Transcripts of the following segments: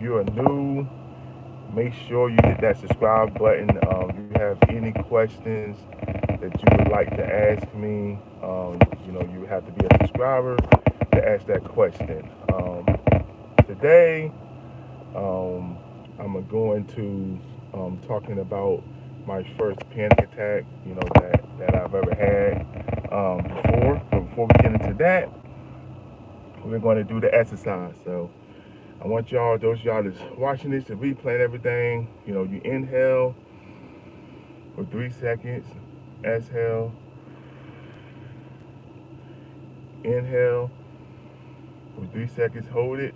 you are new, make sure you hit that subscribe button. If you have any questions that you would like to ask me, you have to be a subscriber to ask that question. Today, um, I'm going to talking about my first panic attack, that I've ever had before. But before we get into that, we're going to do the exercise. So I want y'all, those of y'all that's watching this, to replay everything. You inhale for 3 seconds, exhale, inhale for 3 seconds, hold it,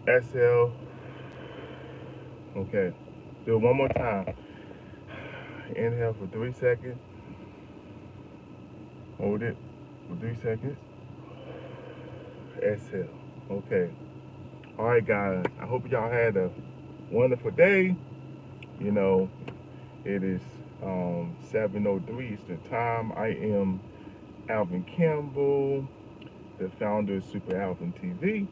exhale. Okay, do it one more time. Inhale for 3 seconds, hold it for 3 seconds, exhale. Okay. All right, guys. I hope y'all had a wonderful day. You know, it is 7:03 Eastern Time. I am Alvin Campbell, the founder of Super Alvin TV.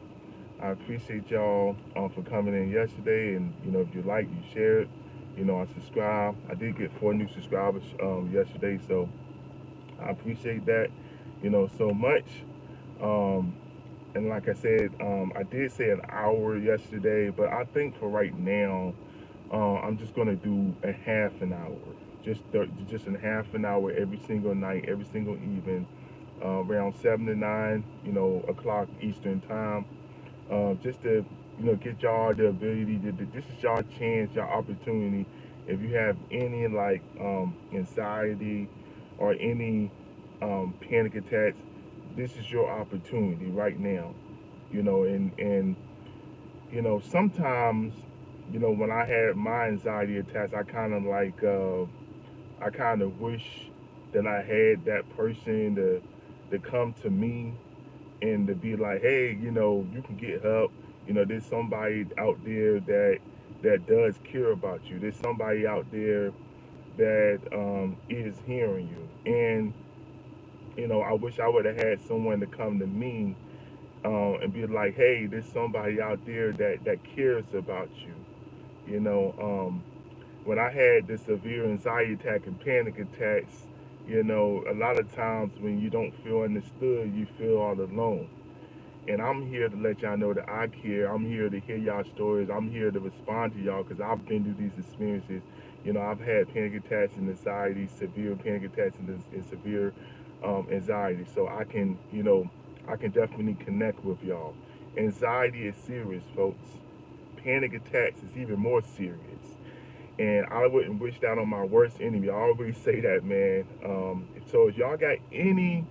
I appreciate y'all for coming in yesterday, and if you like, you share it. I subscribe. I did get 4 new subscribers yesterday, so I appreciate that. So much. Um, and like I said, I did say an hour yesterday, but I think for right now, I'm just gonna do a half an hour, just a half an hour every single night, every single evening, around 7 to 9, o'clock Eastern time, just to get y'all the ability to. This is y'all chance, y'all opportunity. If you have any like anxiety or any panic attacks, this is your opportunity right now. And sometimes when I had my anxiety attacks, I kind of wish that I had that person to come to me and to be like, hey, you can get help. There's somebody out there that does care about you. There's somebody out there that is hearing you. And I wish I would have had someone to come to me and be like, hey, there's somebody out there that cares about you. When I had the severe anxiety attack and panic attacks, a lot of times when you don't feel understood, you feel all alone. And I'm here to let y'all know that I care. I'm here to hear y'all stories. I'm here to respond to y'all because I've been through these experiences. I've had panic attacks and anxiety, severe panic attacks and severe anxiety. So I can definitely connect with y'all. Anxiety is serious, folks. Panic attacks is even more serious. And I wouldn't wish that on my worst enemy. I always say that, man. So if y'all got any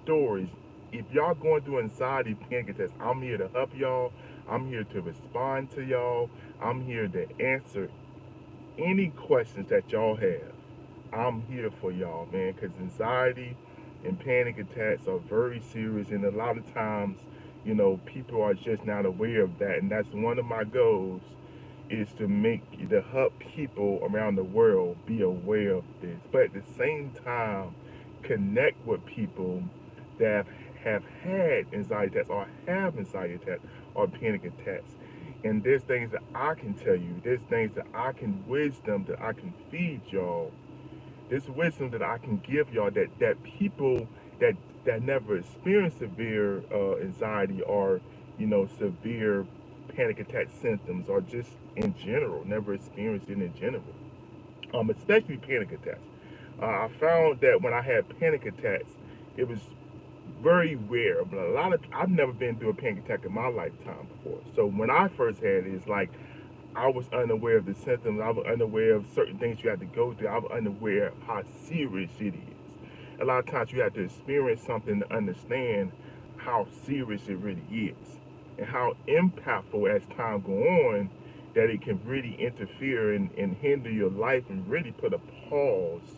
stories, if y'all going through anxiety, panic attacks, I'm here to help y'all. I'm here to respond to y'all. I'm here to answer any questions that y'all have. I'm here for y'all, man, because anxiety and panic attacks are very serious, and a lot of times, people are just not aware of that, and that's one of my goals is to help people around the world be aware of this, but at the same time, connect with people that have had anxiety attacks or have anxiety attacks or panic attacks. And there's things that I can tell you. There's things that I can wisdom that I can feed y'all. There's wisdom that I can give y'all that people that never experienced severe anxiety or severe panic attack symptoms or just in general never experienced it in general, especially panic attacks. I found that when I had panic attacks, it was very rare, but I've never been through a panic attack in my lifetime before. So when I first had it, it's like I was unaware of the symptoms. I was unaware of certain things you had to go through. I was unaware of how serious it is. A lot of times you have to experience something to understand how serious it really is and how impactful as time go on that it can really interfere and hinder your life and really put a pause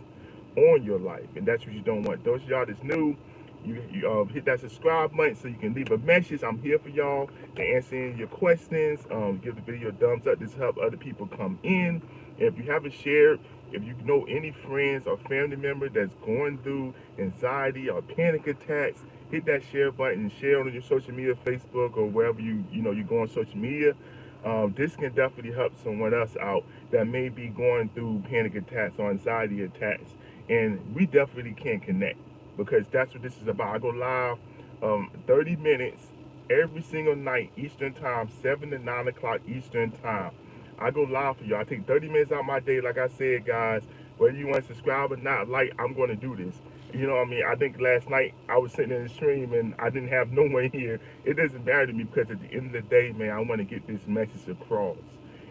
on your life. And that's what you don't want. Those of y'all that's new, you hit that subscribe button so you can leave a message. I'm here for y'all to answer any of your questions. Give the video a thumbs up. This help other people come in. And if you haven't shared, if you know any friends or family member that's going through anxiety or panic attacks, hit that share button and share on your social media, Facebook or wherever you go on social media. This can definitely help someone else out that may be going through panic attacks or anxiety attacks. And we definitely can connect because that's what this is about. I go live 30 minutes every single night, Eastern Time, 7 to 9 o'clock Eastern Time. I go live for you. I take 30 minutes out of my day, like I said, guys. Whether you want to subscribe or not, like, I'm going to do this. You know what I mean? I think last night I was sitting in the stream and I didn't have no one here. It doesn't matter to me because at the end of the day, man, I want to get this message across.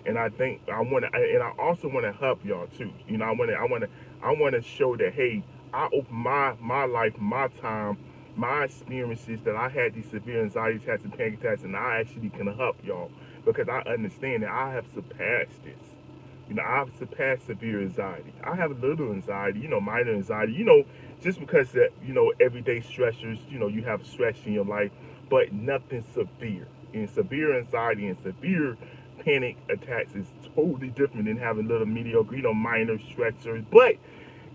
And I think I want to, and I also want to help y'all too. You know, I want to show that hey, I open my life, my time, my experiences that I had these severe anxiety attacks and panic attacks, and I actually can help y'all because I understand that I have surpassed this. You know, I've surpassed severe anxiety. I have a little anxiety, you know, minor anxiety, you know, just because that, you know, everyday stressors, you know, you have stress in your life, but nothing severe. And severe anxiety and severe panic attacks is totally different than having little mediocre, you know, minor stressors. But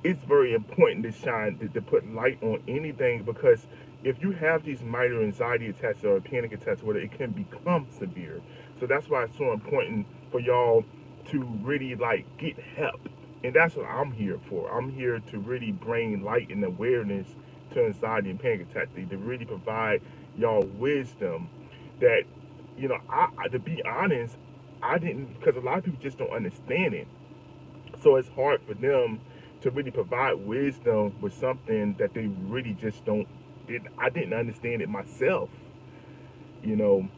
it's very important to shine to put light on anything because if you have these minor anxiety attacks or panic attacks, whether it can become severe. So that's why it's so important for y'all to really like get help. And that's what I'm here for. I'm here to really bring light and awareness to anxiety and panic attacks, to really provide y'all wisdom that, you know, to be honest, I didn't, because a lot of people just don't understand it. So it's hard for them to really provide wisdom with something that they really just don't. I didn't understand it myself. You know,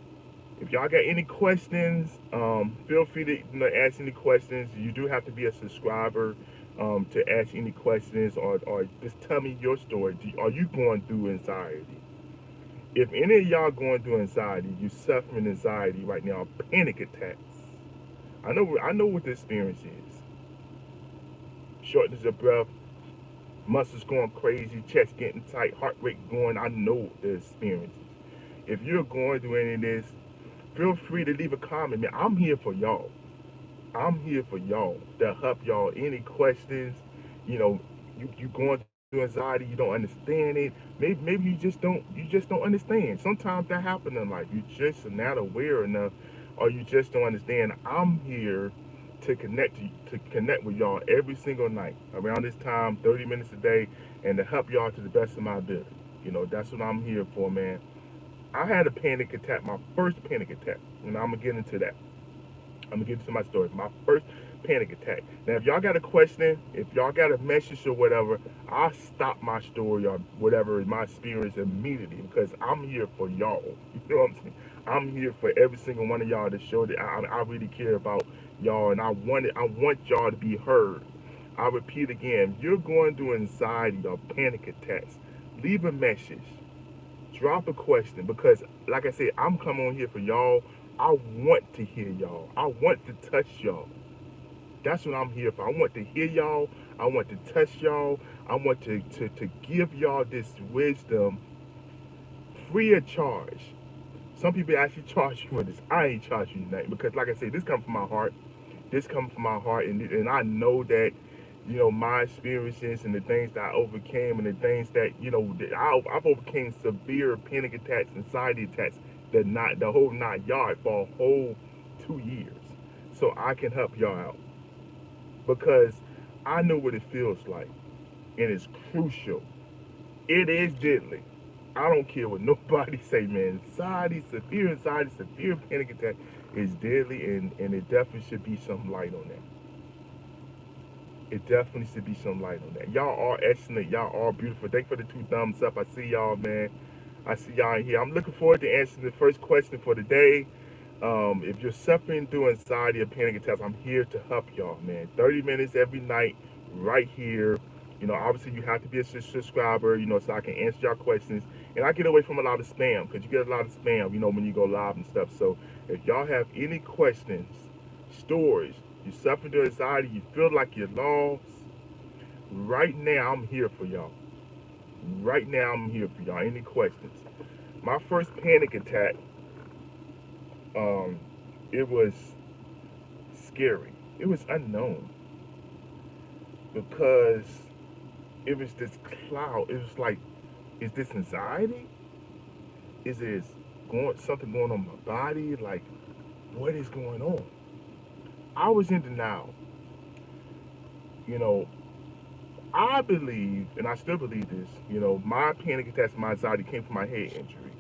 if y'all got any questions, feel free to ask any questions. You do have to be a subscriber to ask any questions or just tell me your story. Are you going through anxiety? If any of y'all going through anxiety, you suffering anxiety right now, panic attacks. I know what the experience is. Shortness of breath, muscles going crazy, chest getting tight, heart rate going. I know the experiences. If you're going through any of this, feel free to leave a comment, man. I'm here for y'all. I'm here for y'all to help y'all. Any questions, you know, you going through anxiety, you don't understand it. Maybe you just don't understand. Sometimes that happens in life. You just are not aware enough, or you just don't understand. I'm here to connect with y'all every single night around this time, 30 minutes a day, and to help y'all to the best of my ability. You know, that's what I'm here for, man. I had a panic attack, my first panic attack, and I'm gonna get into that. I'm gonna get into my story. My first panic attack. Now, if y'all got a question, if y'all got a message or whatever, I'll stop my story or whatever my experience immediately because I'm here for y'all. You know what I'm saying? I'm here for every single one of y'all to show that I really care about y'all, and I want y'all to be heard. I repeat again, if you're going through anxiety or panic attacks, leave a message, drop a question because like I said, I'm coming on here for y'all. I want to hear y'all. I want to touch y'all. That's what I'm here for. I want to hear y'all. I want to touch y'all. I want to give y'all this wisdom free of charge. Some people actually charge you for this. I ain't charging you nothing because like I said, this comes from my heart. This comes from my heart, and I know that, you know, my experiences and the things that I overcame and the things that, you know, that I've overcame severe panic attacks, anxiety attacks, the whole 9 yard for a whole 2 years. So I can help y'all out because I know what it feels like, and it's crucial. It is deadly. I don't care what nobody say, man. Anxiety, severe panic attack is deadly, and it definitely should be some light on that. It definitely should be some light on that. Y'all are excellent. Y'all are beautiful. Thank you for the 2 thumbs up. I see y'all, man. I see y'all in here. I'm looking forward to answering the first question for the day. If you're suffering through anxiety or panic attacks, I'm here to help y'all, man. 30 minutes every night, right here. You know, obviously you have to be a subscriber, you know, so I can answer your questions. And I get away from a lot of spam because you get a lot of spam, you know, when you go live and stuff. So if y'all have any questions, stories, you suffer through anxiety, you feel like you're lost, right now I'm here for y'all. Right now I'm here for y'all. Any questions? My first panic attack, um, it was scary. It was unknown because it was this cloud. It was like, is this anxiety? Is it going something going on my body? Like, what is going on? I was in denial. You know, I believe, and I still believe this, my panic attacks, my anxiety came from my head injury.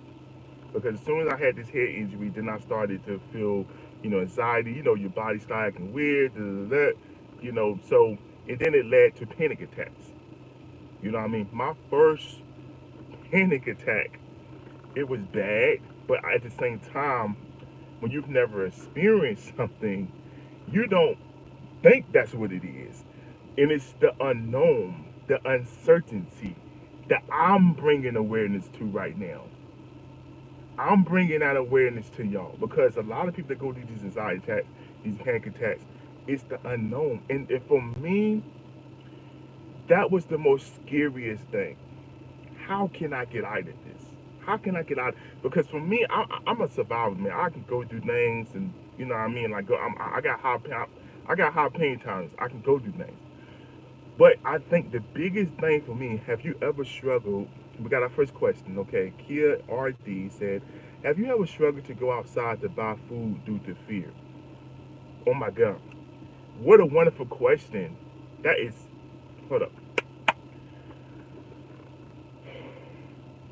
Because as soon as I had this head injury, then I started to feel, anxiety, your body started acting weird, da, da, da, so, and then it led to panic attacks. You know what I mean? My first panic attack, it was bad, but at the same time, when you've never experienced something, you don't think that's what it is. And it's the unknown, the uncertainty that I'm bringing awareness to right now. I'm bringing that awareness to y'all because a lot of people that go through these anxiety attacks, these panic attacks, it's the unknown. And for me, that was the most scariest thing. How can I get out of this? How can I get out? Because for me, I'm a survivor, man. I can go through things, and you know what I mean. Like I got high pain times. I can go through things. But I think the biggest thing for me, have you ever struggled? We got our first question, okay? Kia RD said, have you ever struggled to go outside to buy food due to fear? Oh my God. What a wonderful question. That is, hold up.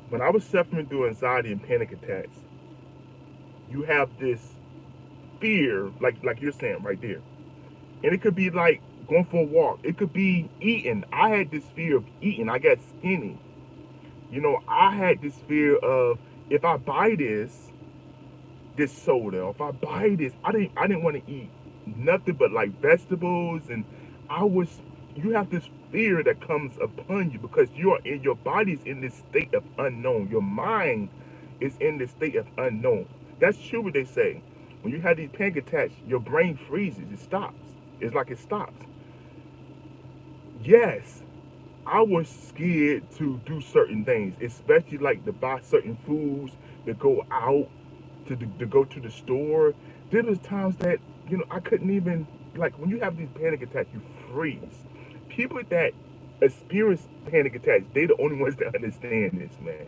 When I was suffering through anxiety and panic attacks, you have this fear, like you're saying right there. And it could be like going for a walk. It could be eating. I had this fear of eating. I got skinny. I had this fear of if I buy this soda, if I buy this, I didn't want to eat nothing but like vegetables, and I was you have this fear that comes upon you because your body's in this state of unknown. Your mind is in this state of unknown. That's true what they say. When you have these panic attacks, your brain freezes, it stops. It's like it stops. Yes, I was scared to do certain things, especially like to buy certain foods, to go out, to go to the store. There was times that I couldn't even like when you have these panic attacks, you freeze. People that experience panic attacks, they the only ones that understand this, man.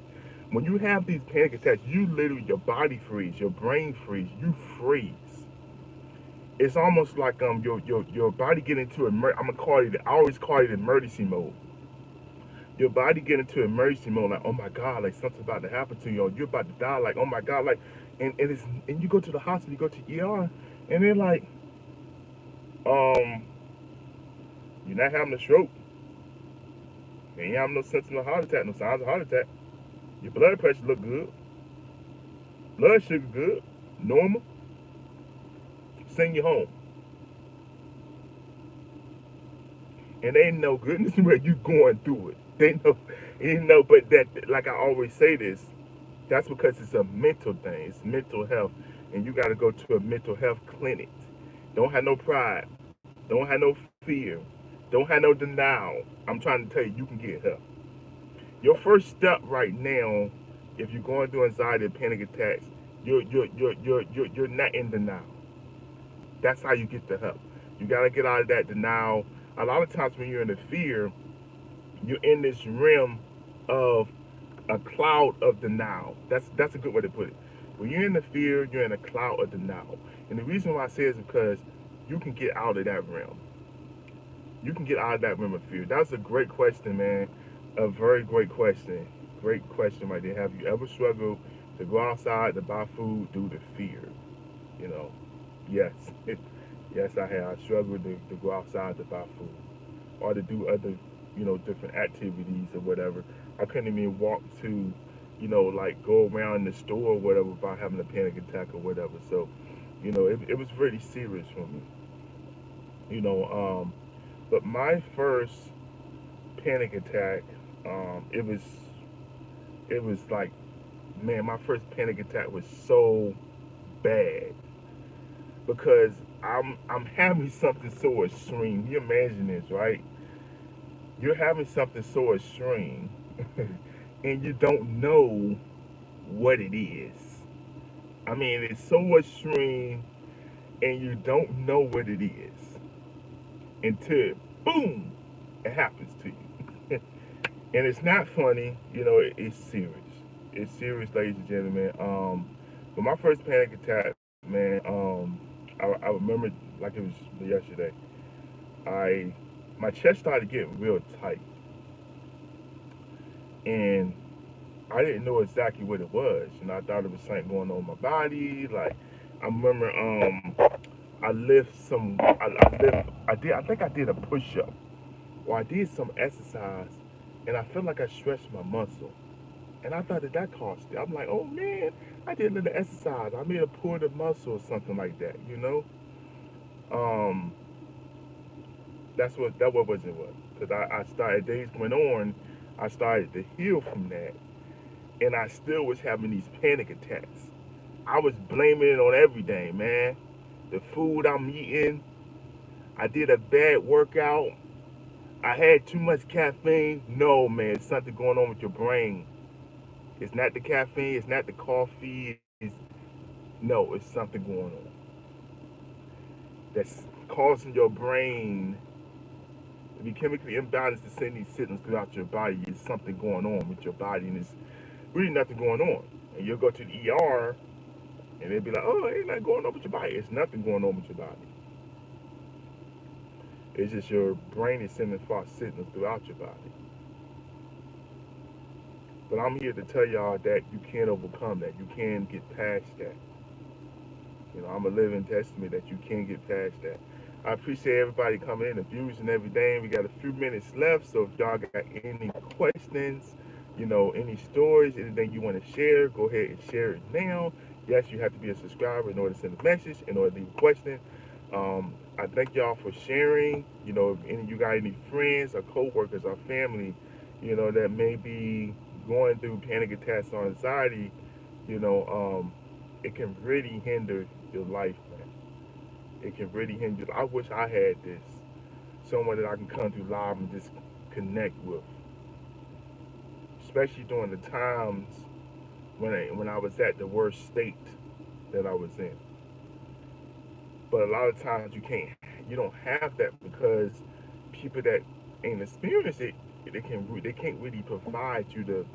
When you have these panic attacks, you literally your body freeze, your brain freeze, you freeze. It's almost like your body get into I'm gonna call it. I always call it emergency mode. Your body get into emergency mode, like, oh my God, like something's about to happen to you, or you're about to die, like, oh my God, like, and you go to the hospital, you go to ER, and they're like, um, you're not having a stroke, you ain't having no symptoms of heart attack, no signs of heart attack. Your blood pressure look good, blood sugar good, normal. Send you home, and they know goodness where you going through it. But that, like I always say this, that's because it's a mental thing. It's mental health, and you got to go to a mental health clinic. Don't have no pride. Don't have no fear. Don't have no denial. I'm trying to tell you, you can get help. Your first step right now, if you're going through anxiety and panic attacks, you're not in denial. That's how you get the help. You got to get out of that denial. A lot of times when you're in the fear, you're in this realm of a cloud of denial. That's a good way to put it. When you're in the fear, you're in a cloud of denial. And the reason why I say it is because you can get out of that realm. You can get out of that realm of fear. That's a great question, man. A very great question. Great question right there. Have you ever struggled to go outside to buy food due to fear? You know, yes. Yes, I have. I struggled to go outside to buy food or to do other, different activities or whatever. I couldn't even walk to, like go around the store or whatever without having a panic attack or whatever. So, it was really serious for me. You know, but my first panic attack, it was like, man, my first panic attack was so bad because I'm having something so extreme. You imagine this, right? You're having something so extreme and you don't know what it is. I mean, it's so extreme and you don't know what it is until boom, it happens to you. And it's not funny, it's serious. It's serious, ladies and gentlemen. But my first panic attack, man, man. I remember like it was yesterday. I My chest started getting real tight, and I didn't know exactly what it was. I thought it was something going on in my body. Like I remember, I lift some. I lift. I did. I think I did a push up, or I did some exercise, and I felt like I stretched my muscle. And I thought that caused it. I'm like, oh man, I did a little exercise. I may have pulled a muscle or something like that. Um, that what was it was. Because I started, days went on, I started to heal from that, and I still was having these panic attacks. I was blaming it on everything, man. The food I'm eating. I did a bad workout. I had too much caffeine. No, man, it's something going on with your brain. It's not the caffeine. It's not the coffee. No, it's something going on that's causing your brain to be chemically imbalanced to send these signals throughout your body. There's something going on with your body, and it's really nothing going on. And you'll go to the ER, and they'll be like, "Oh, ain't nothing going on with your body." It's nothing going on with your body. It's just your brain is sending false signals throughout your body. But I'm here to tell y'all that you can overcome that. You can get past that. I'm a living testament that you can get past that. I appreciate everybody coming in, the views and everything. We got a few minutes left, so if y'all got any questions, any stories, anything you want to share, go ahead and share it now. Yes, you have to be a subscriber in order to send a message, in order to leave a question. I thank y'all for sharing. If any of you got any friends or coworkers or family, that may be going through panic attacks or anxiety, it can really hinder your life, man. It can really hinder. I wish I had this. Someone that I can come to live and just connect with, especially during the times when I was at the worst state that I was in. But a lot of times you don't have that because people that ain't experienced it, they can't really provide you the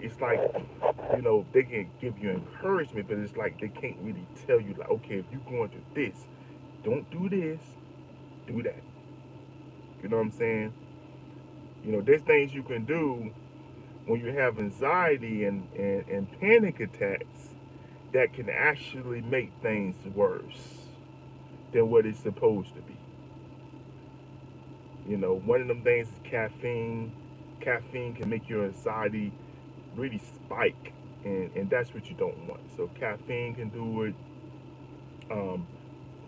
it's like they can give you encouragement, but it's like they can't really tell you like, okay, if you're going through this, don't do this, do that. You know what I'm saying? There's things you can do when you have anxiety and panic attacks that can actually make things worse than what it's supposed to be. One of them things is caffeine. Caffeine can make your anxiety really spike, and that's what you don't want. So caffeine can do it. Um,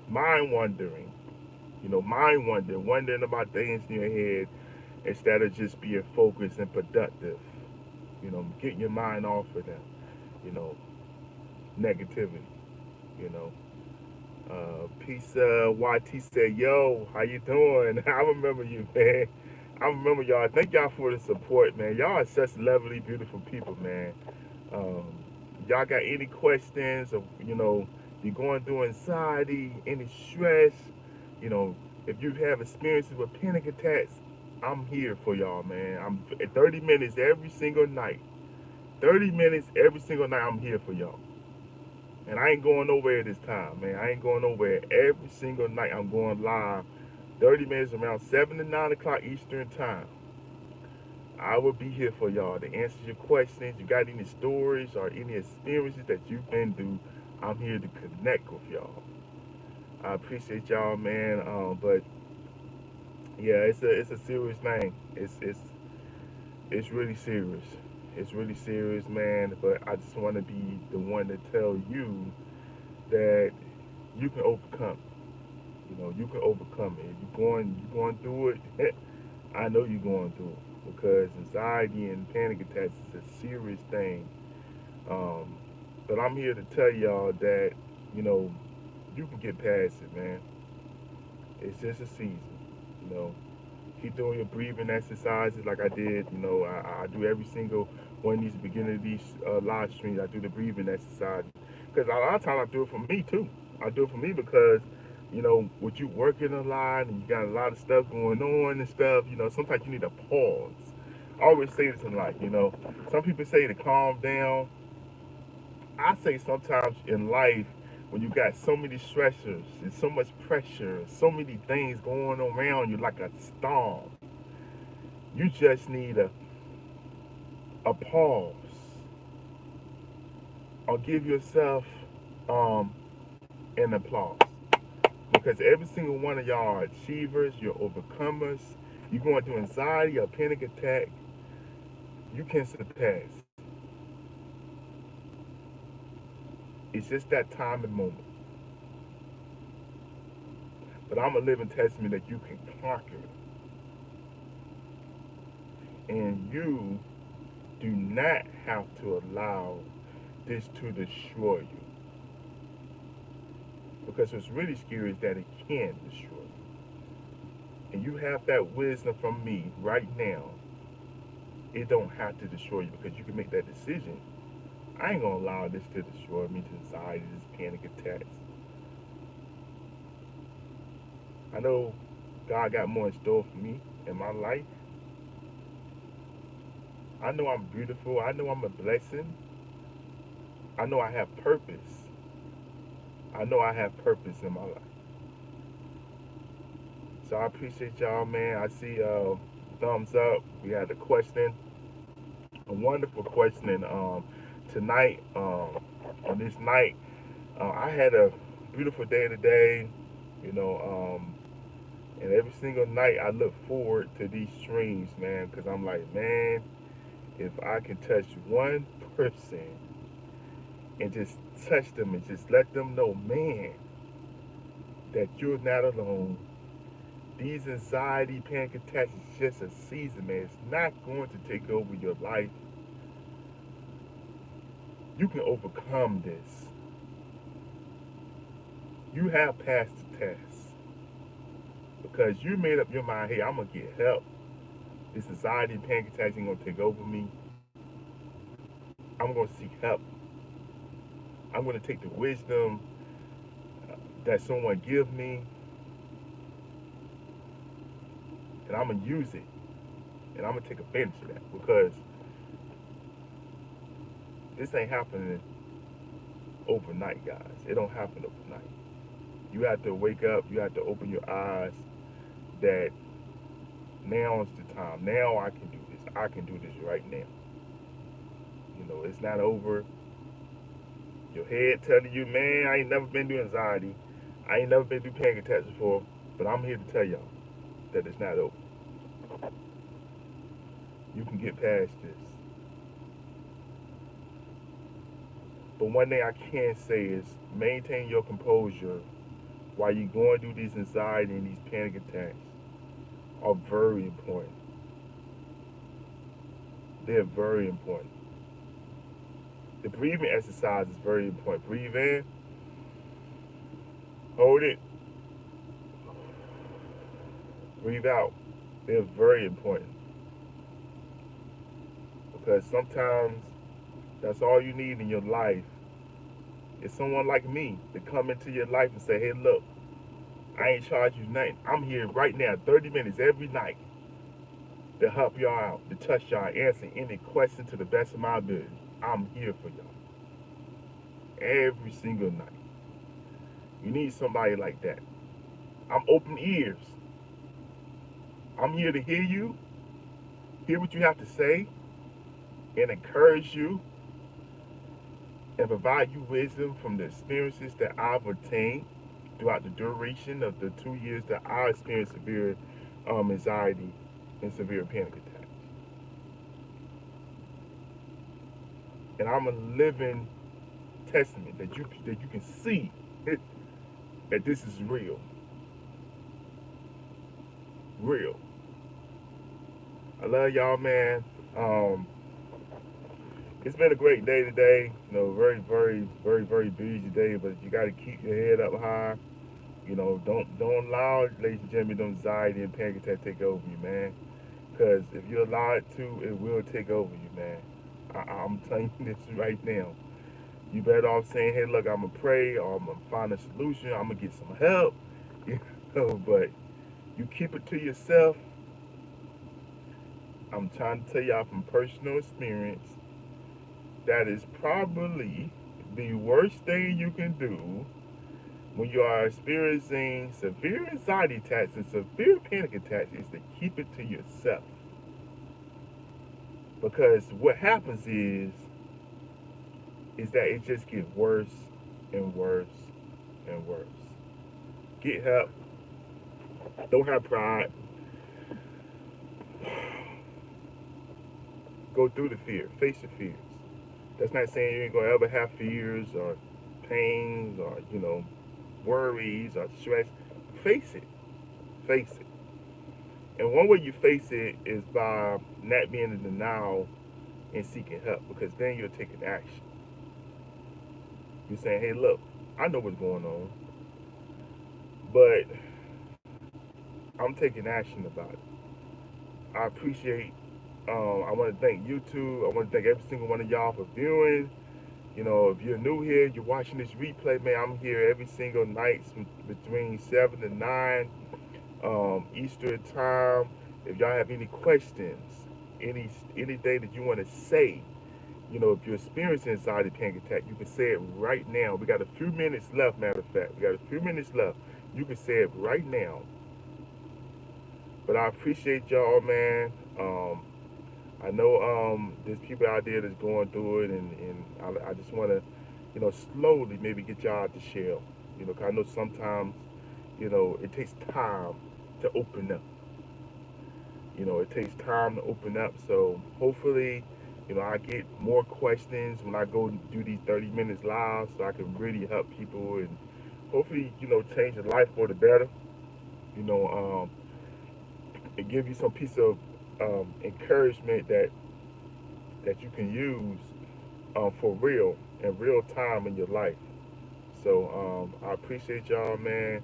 mind wandering, wondering about things in your head instead of just being focused and productive. Getting your mind off of that, you know, negativity. You know, Peace. YT said, "Yo, how you doing?" I remember you, man. I remember y'all. Thank y'all for the support, man. Y'all are such lovely, beautiful people, man. Um, y'all got any questions, or you're going through anxiety, any stress, you know, if you have experiences with panic attacks, I'm here for y'all, man. I'm at 30 minutes every single night. 30 minutes every single night. I'm here for y'all. And I ain't going nowhere this time, man. I ain't going nowhere. Every single night I'm going live. 30 minutes around 7 to 9 o'clock Eastern time. I will be here for y'all to answer your questions. You got any stories or any experiences that you've been through, I'm here to connect with y'all. I appreciate y'all, man. But yeah, it's a serious thing. It's really serious. It's really serious, man. But I just want to be the one to tell you that you can overcome. You can overcome it. If you're going through it, I know you're going through it because anxiety and panic attacks is a serious thing. Um, but I'm here to tell y'all that you know you can get past it, man. It's just a season. You know, keep doing your breathing exercises like I did. I do every single one of these beginning of these live streams. I do the breathing exercise because a lot of times I do it for me too. I do it for me because with you working a lot and you got a lot of stuff going on and stuff. Sometimes you need a pause. I always say this in life. Some people say to calm down. I say sometimes in life when you got so many stressors and so much pressure, so many things going around you like a storm, you just need a pause or give yourself um, an applause. Because every single one of y'all are achievers, you're overcomers, you're going through anxiety or panic attack, you can surpass. It's just that time and moment. But I'm a living testament that you can conquer it. And you do not have to allow this to destroy you. Because what's really scary is that it can destroy you. And you have that wisdom from me right now. It don't have to destroy you because you can make that decision. I ain't gonna allow this to destroy me, to anxiety, this panic attacks. I know God got more in store for me in my life. I know I'm beautiful. I know I'm a blessing. I know I have purpose. I know I have purpose in my life. So I appreciate y'all, man. I see thumbs up. We had a question, a wonderful question tonight. On this night, I had a beautiful day today. You know, and every single night I look forward to these streams, man, because I'm like, man, if I can touch one person and just touch them and just let them know, man, that you're not alone. These anxiety, panic attacks is just a season, man. It's not going to take over your life. You can overcome this. You have passed the test because you made up your mind, hey, I'm going to get help. This anxiety, panic attacks ain't going to take over me. I'm going to seek help. I'm going to take the wisdom that someone give me and I'm going to use it. And I'm going to take advantage of that because this ain't happening overnight, guys. It don't happen overnight. You have to wake up. You have to open your eyes that now is the time. Now I can do this. I can do this right now. You know, it's not over. Your head telling you, man, I ain't never been through anxiety. I ain't never been through panic attacks before. But I'm here to tell y'all that it's not over. You can get past this. But one thing I can say is maintain your composure while you're going through these anxiety and these panic attacks are very important. They're very important. The breathing exercise is very important. Breathe in, hold it, breathe out. They're very important because sometimes that's all you need in your life is someone like me to come into your life and say, hey, look, I ain't charge you nothing. I'm here right now, 30 minutes every night to help y'all out, to touch y'all, answer any question to the best of my ability. I'm here for y'all every single night. You need somebody like that. I'm open ears. I'm here to hear you, hear what you have to say, and encourage you and provide you wisdom from the experiences that I've attained throughout the duration of the 2 years that I experienced severe anxiety and severe panic attacks. And I'm a living testament that you can see that this is real, real. I love y'all, man. Um, it's been a great day today. You know, very, very, very, very busy day. But you got to keep your head up high. You know, don't allow, ladies and gentlemen, the anxiety and panic attack take over you, man. Because if you allow it to, it will take over you, man. I'm telling you this right now. You better off saying, hey, look, I'm going to pray or I'm going to find a solution. I'm going to get some help. You know, but you keep it to yourself. I'm trying to tell y'all from personal experience that is probably the worst thing you can do When you are experiencing severe anxiety attacks and severe panic attacks, is to keep it to yourself. Because what happens is that it just gets worse and worse and worse. Get help. Don't have pride. Go through the fear. Face your fears. That's not saying you ain't gonna ever have fears or pains or worries or stress. Face it. Face it. And one way you face it is by not being in denial and seeking help, because then you're taking action. You're saying, hey, look, I know what's going on, but I'm taking action about it. I appreciate, I want to thank YouTube. I want to thank every single one of y'all for viewing. If you're new here, you're watching this replay, man, I'm here every single night between 7 and 9 Eastern time. If y'all have any questions, anything that you want to say, if you're experiencing anxiety panic attack, you can say it right now. We got a few minutes left, matter of fact. We got a few minutes left. You can say it right now. But I appreciate y'all, man. I know there's people out there that's going through it, and I just want to, slowly maybe get y'all out the shell. 'Cause I know sometimes, it takes time to open up. It takes time to open up. So hopefully, I get more questions when I go and do these 30 minutes live, so I can really help people and hopefully, change your life for the better. You know, and give you some piece of encouragement that you can use for real in real time in your life. So I appreciate y'all, man.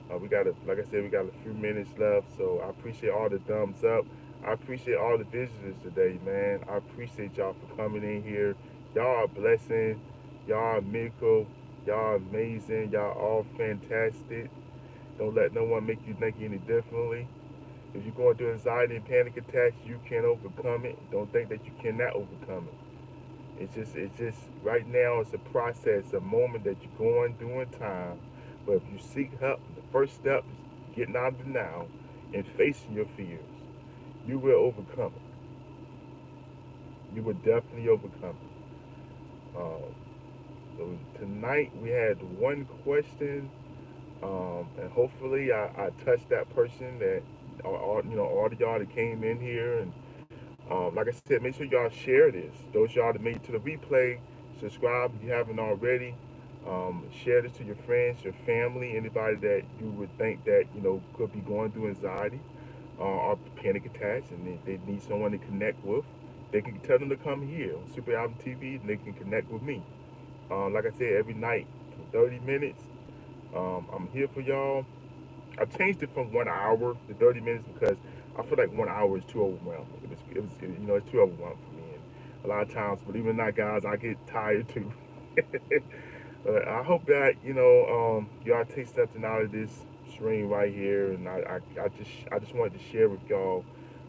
Like I said, we got a few minutes left. So I appreciate all the thumbs up. I appreciate all the visitors today, man. I appreciate y'all for coming in here. Y'all are a blessing. Y'all are a miracle. Y'all are amazing. Y'all all fantastic. Don't let no one make you think any differently. If you're going through anxiety and panic attacks, you can overcome it. Don't think that you cannot overcome it. It's just right now it's a process, a moment that you're going through in time. But if you seek help, the first step is getting out of denial and facing your fears. You will overcome it. You will definitely overcome it. So tonight we had one question, and hopefully I touched that person that, all of y'all that came in here, and like I said, make sure y'all share this. Those y'all that made it to the replay, subscribe if you haven't already. Share this to your friends, your family, anybody that you would think that could be going through anxiety or panic attacks, and they need someone to connect with. They can tell them to come here on Super Album TV, and they can connect with me. Like I said, every night for 30 minutes. I'm here for y'all. I changed it from 1 hour to 30 minutes because I feel like 1 hour is too overwhelming. It's too overwhelming for me. And a lot of times, believe it or not, guys, I get tired too. But I hope that y'all take something out of this stream right here, and I just wanted to share with y'all.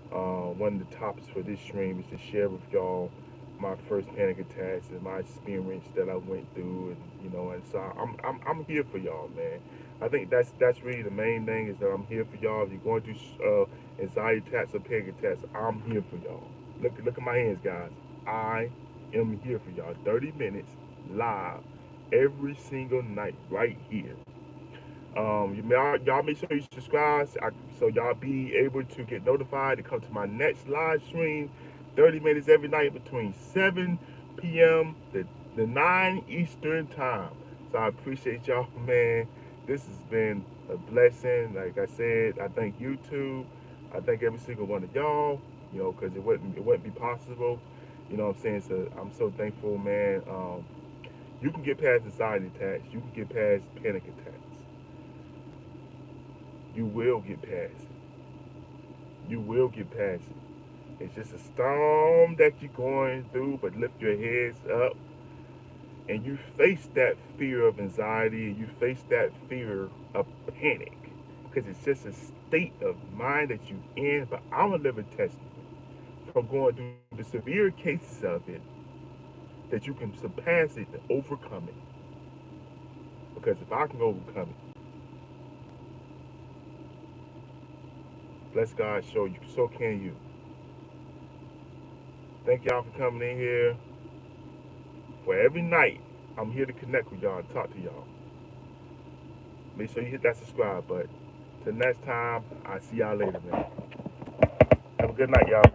One of the topics for this stream is to share with y'all my first panic attacks and my experience that I went through, and so I'm here for y'all, man. I think that's really the main thing, is that I'm here for y'all. If you're going through anxiety attacks or panic attacks, I'm here for y'all. Look at my hands, guys. I am here for y'all. 30 minutes live every single night right here. Y'all make sure you subscribe, so y'all be able to get notified to come to my next live stream. 30 minutes every night between 7 p.m. to 9 Eastern time. So I appreciate y'all, man. This has been a blessing. Like I said, I thank YouTube. I thank every single one of y'all, because it wouldn't be possible. You know what I'm saying? So I'm so thankful, man. You can get past anxiety attacks. You can get past panic attacks. You will get past it. You will get past it. It's just a storm that you're going through, but lift your heads up and you face that fear of anxiety, and you face that fear of panic, because it's just a state of mind that you're in. But I'm a living testament from going through the severe cases of it, that you can surpass it and overcome it, Because if I can overcome it, bless God, show you. So can you. Thank y'all for coming in here. For every night, I'm here to connect with y'all and talk to y'all. Make sure you hit that subscribe button. Till next time, I'll see y'all later, man. Have a good night, y'all.